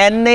NA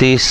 30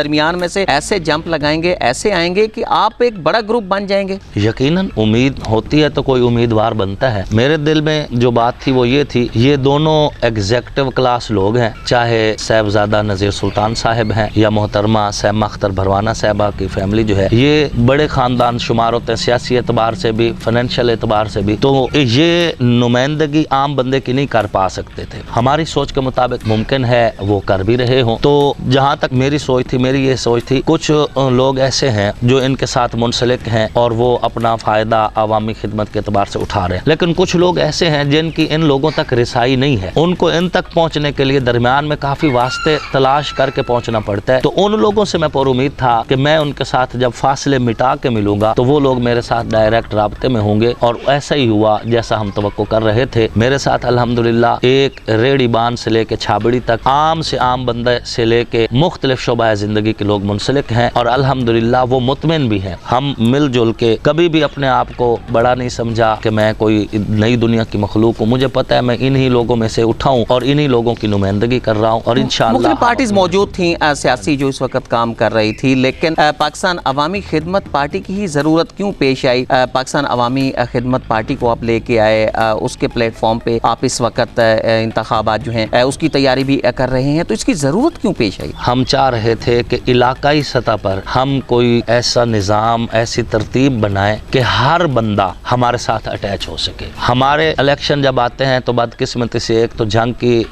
درمیان میں سے ایسے جمپ لگائیں گے, ایسے آئیں گے کہ آپ ایک بڑا گروپ بن جائیں گے. یقیناً امید ہوتی ہے تو کوئی امیدوار بنتا ہے. میرے دل میں جو بات تھی وہ یہ تھی, یہ دونوں ایگزیکٹو کلاس لوگ ہیں, چاہے صاحبزادہ نذیر سلطان صاحب ہیں یا محترمہ سیمہ اختر بھروانہ صاحبہ کی فیملی جو ہے, یہ بڑے خاندان شمار ہوتے ہیں سیاسی اعتبار سے بھی, فائنینشیل اعتبار سے بھی. تو یہ نمائندگی عام بندے کی نہیں کر پا سکتے تھے. ہماری سوچ کے مطابق ممکن ہے وہ کر بھی رہے ہوں. تو جہاں تک میری سوچ تھی, میری یہ سوچ تھی, کچھ لوگ ایسے ہیں جو ان کے ساتھ منسلک ہیں اور وہ اپنا فائدہ عوامی خدمت کے اعتبار سے اٹھا رہے ہیں, لیکن کچھ لوگ ایسے ہیں جن کی ان لوگوں تک رسائی نہیں ہے. ان کو ان تک پہنچنے کے لیے درمیان میں کافی واسطے تلاش کر کے پہنچنا پڑتا ہے. تو ان لوگوں سے میں پر امید تھا کہ میں ان کے ساتھ جب فاصلے مٹا کے ملوں گا تو وہ لوگ میرے ساتھ ڈائریکٹ رابطے میں ہوں گے, اور ایسا ہی ہوا جیسا ہم توقع کر رہے تھے. میرے ساتھ الحمدللہ ایک ریڑھی بان سے لے کے چھابڑی تک, عام سے عام بندے سے لے کے مختلف شعبہ زندگی کے لوگ منسلک ہیں, اور الحمدللہ وہ مطمئن بھی ہیں. ہم مل جل کے کبھی بھی اپنے آپ کو بڑا نہیں سمجھا کہ میں کوئی نئی دنیا کی مخلوق ہوں. مجھے پتہ ہے میں انہی لوگوں میں سے اٹھا ہوں اور انہی لوگوں کی نمائندگی کر رہا ہوں, اور انشاءاللہ مختلف پارٹیز موجود تھیں سیاسی جو اس وقت کام کر رہی تھی, لیکن پاکستان عوامی خدمت پارٹی کی ہی ضرورت کیوں پیش آئی؟ پاکستان عوامی خدمت پارٹی کو آپ لے کے آئے, اس کے پلیٹ فارم پہ آپ اس وقت انتخابات جو ہیں اس کی تیاری بھی کر رہے ہیں, تو اس کی ضرورت کیوں پیش آئی؟ ہم چاہ رہے تھے کہ علاقائی سطح پر ہم کوئی ایسا نظام, ایسی ترتیب بنائیں کہ ہر بندہ ہمارے ساتھ اٹیچ ہو سکے. ہمارے الیکشن جب آتے ہیں تو بدقسمتی سے ایک تو جنگ کی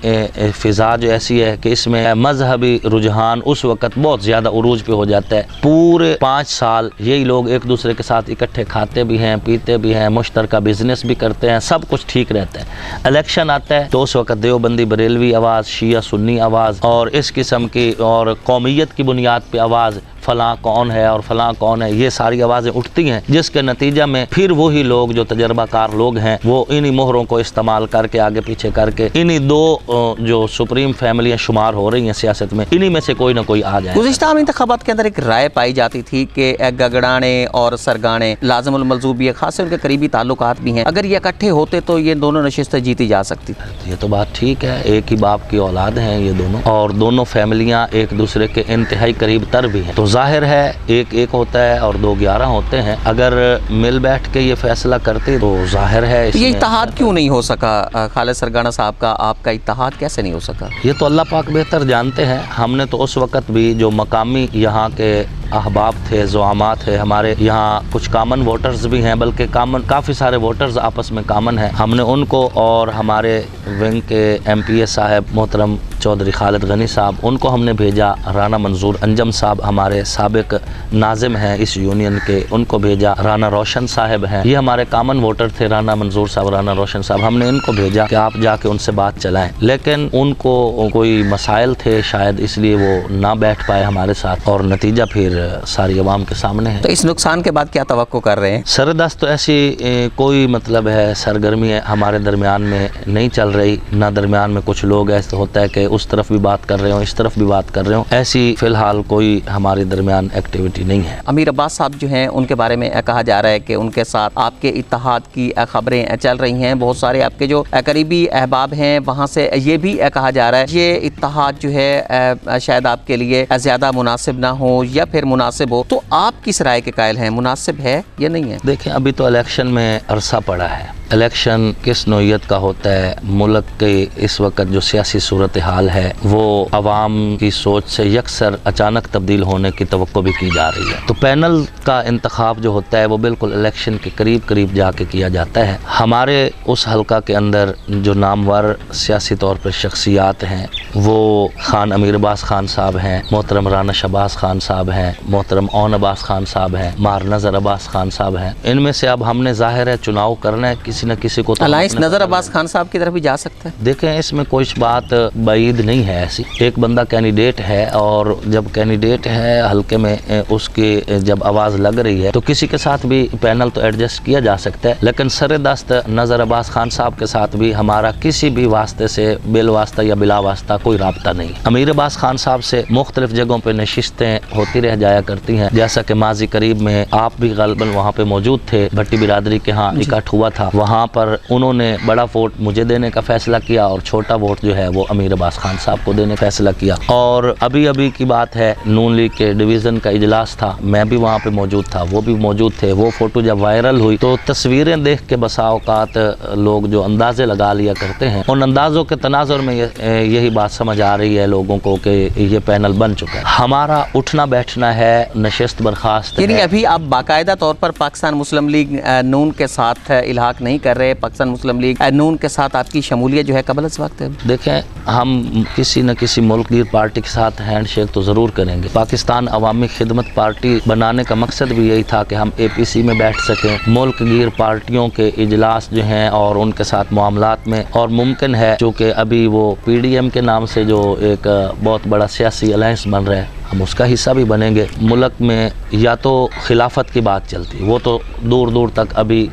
فضا جو ایسی ہے کہ اس میں مذہبی رجحان اس وقت بہت زیادہ عروج پہ ہو جاتا ہے. پورے 5 سال یہی لوگ ایک دوسرے کے ساتھ اکٹھے کھاتے بھی ہیں, پیتے بھی ہیں, مشترکہ بزنس بھی کرتے ہیں, سب کچھ ٹھیک رہتا ہے. الیکشن آتا ہے تو اس وقت دیوبندی بریلوی آواز, شیعہ سنی آواز, اور اس قسم کی اور قومیت کی بنیاد پہ آواز, فلاں کون ہے اور فلاں کون ہے, یہ ساری آوازیں اٹھتی ہیں, جس کے نتیجہ میں پھر وہی لوگ جو تجربہ کار لوگ ہیں وہ انہی مہروں کو استعمال کر کے آگے پیچھے کر کے انہی دو جو سپریم فیملیاں شمار ہو رہی ہیں سیاست میں, انہی میں سے کوئی نہ کوئی آ جائے. گزشتہ عام انتخابات کے اندر ایک رائے پائی جاتی تھی کہ گگڑانے اور سرگانے لازم الملزوبی خاص سے ان کے قریبی تعلقات بھی ہیں, اگر یہ اکٹھے ہوتے تو یہ دونوں نشستیں جیتی جا سکتی. یہ تو بات ٹھیک ہے, ایک ہی باپ کی اولاد ہیں یہ دونوں, اور دونوں فیملیاں ایک دوسرے کے انتہائی قریب تر بھی ہیں. تو ظاہر ہے ایک ہوتا ہے اور 2 11 ہوتے ہیں. اگر مل بیٹھ کے یہ فیصلہ کرتے تو ظاہر ہے یہ اتحاد کیوں نہیں ہو سکا؟ خالد سرگانہ صاحب کا آپ کا اتحاد کیسے نہیں ہو سکا؟ یہ تو اللہ پاک بہتر جانتے ہیں. ہم نے تو اس وقت بھی جو مقامی یہاں کے احباب تھے, زعامات تھے, ہمارے یہاں کچھ کامن ووٹرز بھی ہیں, بلکہ کافی سارے ووٹرز آپس میں کامن ہیں. ہم نے ان کو اور ہمارے ونگ کے ایم پی اے صاحب محترم چودھری خالد غنی صاحب, ان کو ہم نے بھیجا. رانا منظور انجم صاحب ہمارے سابق ناظم ہیں اس یونین کے, ان کو بھیجا. رانا روشن صاحب ہیں, یہ ہمارے کامن ووٹر تھے, رانا منظور صاحب, رانا روشن صاحب, ہم نے ان کو بھیجا کہ آپ جا کے ان سے بات چلائیں. لیکن ان کو کوئی مسائل تھے شاید, اس لیے وہ نہ بیٹھ پائے ہمارے ساتھ, اور نتیجہ پھر ساری عوام کے سامنے ہے. تو اس نقصان کے بعد کیا توقع کر رہے ہیں؟ سردست تو ایسی کوئی مطلب ہے سرگرمی ہمارے درمیان میں نہیں چل رہی, نہ درمیان میں کچھ لوگ ایسا ہوتا ہے کہ اس طرف بھی بات کر رہے ہوں, اس طرف بھی بات کر رہے ہوں. ایسی فی الحال کوئی ہمارے درمیان ایکٹیویٹی نہیں ہے. امیر عباس صاحب جو ہیں ان کے بارے میں کہا جا رہا ہے کہ ان کے ساتھ آپ کے اتحاد کی خبریں چل رہی ہیں. بہت سارے آپ کے جو قریبی احباب ہیں وہاں سے یہ بھی کہا جا رہا ہے یہ اتحاد جو ہے شاید آپ کے لیے زیادہ مناسب نہ ہو یا پھر مناسب ہو. تو آپ کس رائے کے قائل ہیں, مناسب ہے یا نہیں ہے؟ دیکھیں ابھی تو الیکشن میں عرصہ پڑا ہے. الیکشن کس نوعیت کا ہوتا ہے, ملک کے اس وقت جو سیاسی صورتحال ہے وہ عوام کی سوچ سے یکسر اچانک تبدیل ہونے کی توقع بھی کی جا رہی ہے. تو پینل کا انتخاب جو ہوتا ہے وہ بالکل الیکشن کے قریب جا کے کیا جاتا ہے. ہمارے اس حلقہ کے اندر جو نامور سیاسی طور پر شخصیات ہیں وہ خان امیر عباس خان صاحب ہیں, محترم رانا شہباز خان صاحب ہیں, محترم اون عباس خان صاحب ہیں, مار نظر عباس خان صاحب ہیں. ان میں سے اب ہم نے ظاہر ہے چناؤ کرنا ہے, کسی نہ کسی کو. الائنس نظر عباس خان صاحب کی طرف بھی جا سکتا ہے. دیکھیں اس میں کوئی بات بعید نہیں ہے ایسی. ایک بندہ کینڈیڈیٹ ہے اور جب کینڈیڈیٹ ہے حلقے میں اس کی جب آواز لگ رہی ہے تو کسی کے ساتھ بھی پینل تو ایڈجسٹ کیا جا سکتا ہے. لیکن سر دست نظر عباس خان صاحب کے ساتھ بھی ہمارا کسی بھی واسطے سے بل واسطہ یا بلا واسطہ کوئی رابطہ نہیں. امیر عباس خان صاحب سے مختلف جگہوں پہ نشستیں ہوتی رہ جایا کرتی ہیں, جیسا کہ ماضی قریب میں آپ بھی غالباً وہاں پہ موجود تھے, بھٹی برادری کے ہاں اکٹھ ہوا تھا, وہاں وہاں پر انہوں نے بڑا ووٹ مجھے دینے کا فیصلہ کیا اور چھوٹا ووٹ جو ہے وہ امیر عباس خان صاحب کو دینے کا فیصلہ کیا. اور ابھی کی بات ہے، نون لیگ کے ڈویژن کا اجلاس تھا، میں بھی وہاں پہ موجود تھا، وہ بھی موجود تھے. وہ فوٹو جب وائرل ہوئی تو تصویریں دیکھ کے بسا اوقات لوگ جو اندازے لگا لیا کرتے ہیں، ان اندازوں کے تناظر میں یہی بات سمجھ آ رہی ہے لوگوں کو کہ یہ پینل بن چکا ہے. ہمارا اٹھنا بیٹھنا ہے، نشست برخاست یعنی ہے. ابھی آپ باقاعدہ طور پر پاکستان مسلم لیگ نون کے ساتھ الحاق نہیں کر رہے، پاکستان مسلم لیگ نون کے ساتھ آپ کی شمولیت جو ہے قبل از وقت ہے؟ دیکھیں، ہم کسی نہ کسی ملک گیر پارٹی کے ساتھ ہینڈ شیک تو ضرور کریں گے. پاکستان عوامی خدمت پارٹی بنانے کا مقصد بھی یہی تھا کہ ہم اے پی سی میں بیٹھ سکیں، ملک گیر پارٹیوں کے اجلاس جو ہیں اور ان کے ساتھ معاملات میں. اور ممکن ہے چونکہ ابھی وہ پی ڈی ایم کے نام سے جو ایک بہت بڑا سیاسی الائنس بن رہا ہے، ہم اس کا حصہ بھی بنیں گے. ملک میں یا تو خلافت کی بات چلتی، وہ تو دور دور تک ابھی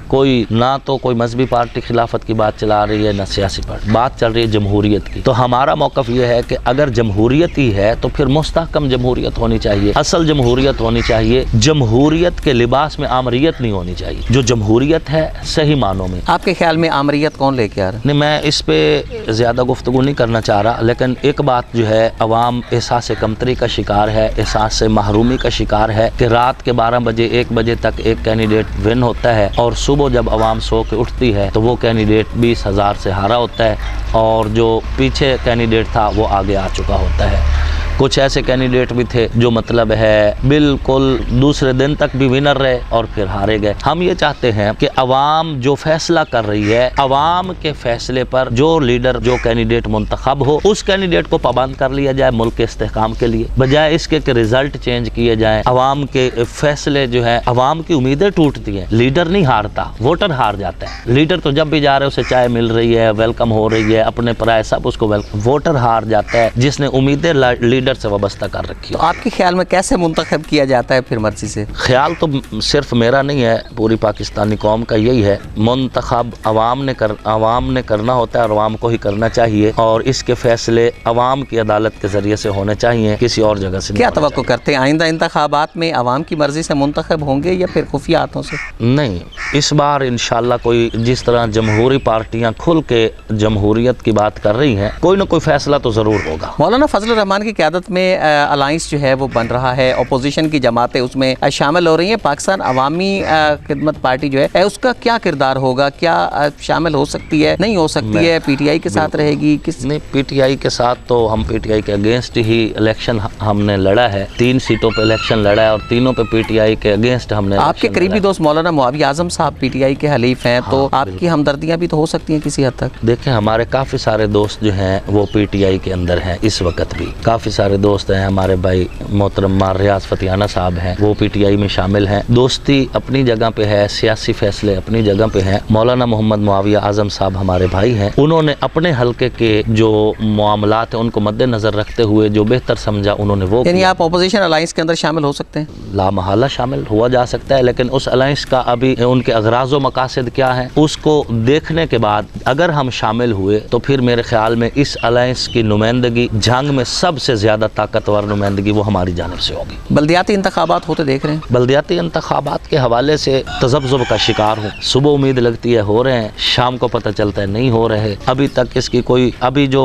نہ تو کوئی مذہبی پارٹی خلافت کی بات چلا رہی ہے، نہ سیاسی پارٹی. بات چل رہی ہے جمہوریت کی. تو ہمارا موقف یہ ہے کہ اگر جمہوریت ہی ہے تو پھر مستحکم جمہوریت ہونی چاہیے، اصل جمہوریت ہونی چاہیے. جمہوریت کے لباس میں آمریت نہیں ہونی چاہیے، جو جمہوریت ہے صحیح معنوں میں. آپ کے خیال میں آمریت کون لے کے آ رہا ہے؟ نہیں، میں اس پہ زیادہ گفتگو نہیں کرنا چاہ رہا، لیکن ایک بات جو ہے، عوام احساس کمتری کا شکار ہے، احساس سے محرومی کا شکار ہے کہ رات کے 12 بجے 1 بجے تک ایک کینڈیڈیٹ ون ہوتا ہے اور صبح جب عوام سو کے اٹھتی ہے تو وہ کینڈیڈیٹ 20,000 سے ہارا ہوتا ہے اور جو پیچھے کینڈیڈیٹ تھا وہ آگے آ چکا ہوتا ہے. کچھ ایسے کینڈیڈیٹ بھی تھے جو مطلب ہے بالکل دوسرے دن تک بھی ونر رہے اور پھر ہارے گئے. ہم یہ چاہتے ہیں کہ عوام جو فیصلہ کر رہی ہے، عوام کے فیصلے پر جو لیڈر، جو کینڈیڈیٹ منتخب ہو، اس کینڈیڈیٹ کو پابند کر لیا جائے ملک کے استحکام کے لیے، بجائے اس کے کہ رزلٹ چینج کیے جائیں. عوام کے فیصلے جو ہیں، عوام کی امیدیں ٹوٹتی ہیں، لیڈر نہیں ہارتا، ووٹر ہار جاتا ہے. لیڈر تو جب بھی جا رہے اسے چائے مل رہی ہے، ویلکم ہو رہی ہے، اپنے پرائے سب اس کو ویلکم. ووٹر ہار جاتا ہے جس نے امیدیں لیڈر سے وابستہ کر رکھی. تو آپ کے خیال میں کیسے منتخب کیا جاتا ہے پھر مرضی سے؟ خیال تو صرف میرا نہیں ہے، پوری پاکستانی قوم کا یہی ہے. منتخب عوام نے کرنا ہوتا ہے اور عوام کو ہی کرنا چاہیے، اور اس کے فیصلے عوام کی عدالت کے ذریعے سے ہونے چاہیے، کسی اور جگہ سے. کیا توقع کرتے ہیں آئندہ انتخابات میں عوام کی مرضی سے منتخب ہوں گے یا پھر خفیہ ہاتھوں سے؟ نہیں، اس بار انشاءاللہ کوئی جس طرح جمہوری پارٹیاں کھل کے جمہوریت کی بات کر رہی ہیں، کوئی نہ کوئی فیصلہ تو ضرور ہوگا. مولانا فضل الرحمان کی قیادت میں الائنس جو ہے وہ بن رہا ہے، اپوزیشن کی جماعتیں اس میں شامل ہو رہی ہیں. پاکستان عوامی خدمت پارٹی جو ہے اس کا کیا کردار ہوگا؟ کیا شامل ہو سکتی ہے، نہیں ہو سکتی ہے؟ پی ٹی آئی کے ساتھ رہے گی؟ نہیں، پی ٹی آئی کے ساتھ تو ہم پی ٹی آئی کے اگینسٹ ہی الیکشن ہم نے لڑا ہے. 3 سیٹوں پہ الیکشن لڑا ہے اور تینوں پہ پی ٹی آئی کے اگینسٹ ہم نے. آپ کے قریبی دوست مولانا معاویہ اعظم صاحب پی ٹی آئی کے حلیف ہیں، تو آپ کی ہمدردیاں بھی تو ہو سکتی ہیں کسی حد تک. دیکھیں، ہمارے کافی سارے دوست جو ہیں وہ پی ٹی آئی کے اندر ہیں. اس وقت بھی کافی سارے دوست ہیں. ہمارے بھائی محترم مار ریاض فتیانہ صاحب ہیں، وہ پی ٹی آئی میں شامل ہیں. دوستی اپنی جگہ پہ ہے، سیاسی فیصلے اپنی جگہ پہ ہیں. مولانا محمد معاویہ اعظم صاحب ہمارے بھائی ہیں. انہوں نے اپنے حلقے کے جو معاملات ہیں ان کو مد نظر رکھتے ہوئے جو بہتر سمجھا انہوں نے وہ. یعنی آپ اپوزیشن الائنس کے اندر شامل ہو سکتے ہیں؟ لا محالہ شامل ہوا جا سکتا ہے، لیکن اس الائنس کا ابھی ان کے اغراض و مقاصد کیا ہیں اس کو دیکھنے کے بعد اگر ہم شامل ہوئے تو پھر میرے خیال میں اس الائنس کی نمائندگی جنگ میں سب سے زیادہ طاقتور نمائندگی وہ ہماری جانب سے ہوگی. بلدیاتی انتخابات ہوتے دیکھ رہے ہیں؟ بلدیاتی انتخابات کے حوالے سے تذبذب کا شکار ہوں. صبح امید لگتی ہے ہو رہے ہیں، شام کو پتہ چلتا ہے نہیں ہو رہے. ابھی تک اس کی کوئی ابھی جو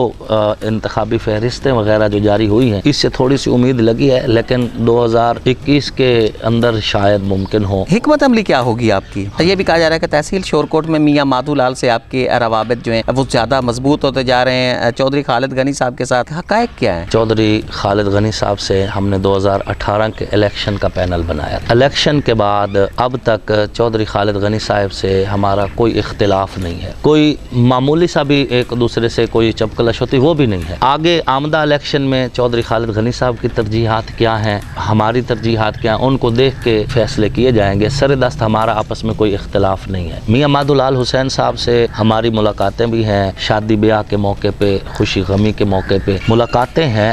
انتخابی فہرستیں وغیرہ جو جاری ہوئی ہیں اس سے تھوڑی سی امید لگی ہے، لیکن 2021 کے اندر شاید ممکن ہو. حکمت عملی کیا ہوگی آپ کی؟ یہ بھی کہا جا رہا ہے کہ تحصیل شورکوٹ میں میاں مادھو لال سے آپ کے روابط جو ہیں وہ زیادہ مضبوط ہوتے جا رہے ہیں. چودھری خالد غنی صاحب کے ساتھ حقائق کیا ہیں؟ چودھری خالد غنی صاحب سے ہم نے 2018 کے الیکشن کا پینل بنایا. الیکشن کے بعد اب تک چودھری خالد غنی صاحب سے ہمارا کوئی اختلاف نہیں ہے. کوئی معمولی سا بھی ایک دوسرے سے کوئی چپکلش ہوتی وہ بھی نہیں ہے. آگے آمدہ الیکشن میں چودھری خالد غنی صاحب کی ترجیحات کیا ہیں، ہماری ترجیحات کیا ہیں، ان کو دیکھ کے فیصلے کیے جائیں گے. سر دست ہمارا آپس میں کوئی اختلاف نہیں ہے. میاں مادھو لال حسین صاحب سے ہماری ملاقاتیں بھی ہیں، شادی بیاہ کے موقع پہ، خوشی غمی کے موقع پہ ملاقاتیں ہیں.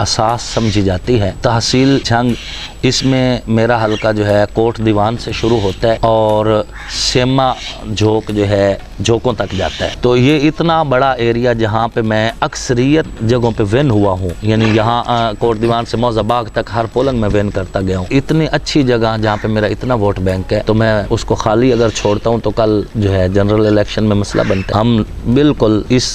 اساس سمجھی جاتی ہے۔ تحصیل جھنگ، اس میں میرا حلقہ جو ہے کوٹ دیوان سے شروع ہوتا ہے اور سیما جھوک جو ہے جھوکوں تک جاتا ہے۔ تو یہ اتنا بڑا ایریا جہاں پہ میں اکثریت جگہوں پہ ون ہوا ہوں، یعنی یہاں کوٹ دیوان سے موزہ باغ تک ہر پولنگ میں ون کرتا گیا ہوں۔ اتنی اچھی جگہ جہاں پہ میرا اتنا ووٹ بینک ہے، تو میں اس کو خالی اگر چھوڑتا ہوں تو کل جو ہے جنرل الیکشن میں مسئلہ بنتا ہے۔ ہم بالکل اس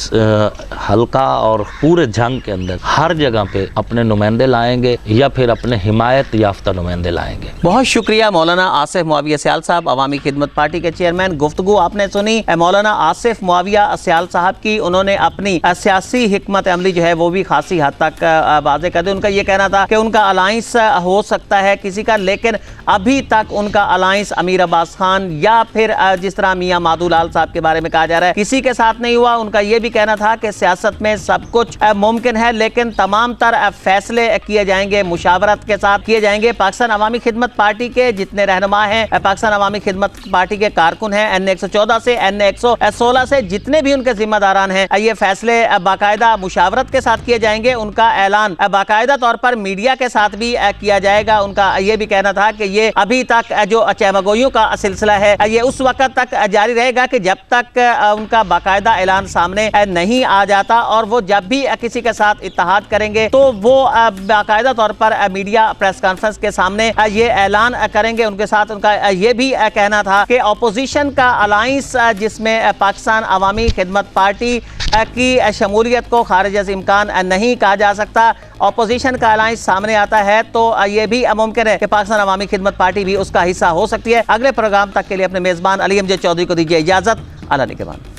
حلقہ اور پورے جھنگ کے اندر ہر جگہ پہ اپنے نمائندے لائیں گے یا پھر اپنے حمایت یافتہ نمائندے لائیں گے۔ بہت شکریہ مولانا آصف معاویہ سیال صاحب، عوامی خدمت پارٹی کے چیئرمین۔ گفتگو آپ نے سنی مولانا آصف معاویہ سیال صاحب کی، انہوں نے اپنی سیاسی حکمت عملی جو ہے وہ بھی خاصی حد تک واضح کر دی۔ ان کا یہ کہنا تھا کہ ان کا الائنس ہو سکتا ہے کسی کا، لیکن ابھی تک ان کا الائنس امیر عباس خان یا پھر جس طرح میاں مادو لال صاحب کے بارے میں کہا جا رہا ہے کسی کے ساتھ نہیں ہوا۔ ان کا یہ بھی کہنا تھا کہ سیاست میں سب کچھ ممکن ہے، لیکن تمام تر فیصلے کیے جائیں گے مشاورت کے ساتھ کیے جائیں گے۔ پاکستان عوامی خدمت پارٹی کے جتنے رہنما ہیں، پاکستان عوامی خدمت پارٹی کے کارکن ہیں، این 114 سے این 116 سے جتنے بھی ان کے ذمہ داران ہیں، یہ فیصلے باقاعدہ مشاورت کے ساتھ کیے جائیں گے۔ ان کا اعلان باقاعدہ طور پر میڈیا کے ساتھ بھی کیا جائے گا۔ ان کا یہ بھی کہنا تھا کہ یہ ابھی تک جو چہمگوئیوں کا سلسلہ ہے یہ اس وقت تک جاری رہے گا کہ جب تک ان کا باقاعدہ اعلان سامنے نہیں آ جاتا، اور وہ جب بھی کسی کے ساتھ اتحاد کریں گے تو وہ باقاعدہ طور پر میڈیا پریس کانفرنس کے سامنے یہ اعلان کریں گے۔ ان کے ساتھ ان کا یہ بھی کہنا تھا کہ اپوزیشن کا الائنس جس میں پاکستان عوامی خدمت پارٹی کی شمولیت کو خارج از امکان نہیں کہا جا سکتا۔ اپوزیشن کا الائنس سامنے آتا ہے تو یہ بھی ممکن ہے کہ پاکستان عوامی خدمت پارٹی بھی اس کا حصہ ہو سکتی ہے۔ اگلے پروگرام تک کے لیے اپنے میزبان علی امجد چودھری کو دیجیے اجازت۔ اللہ نگہبان۔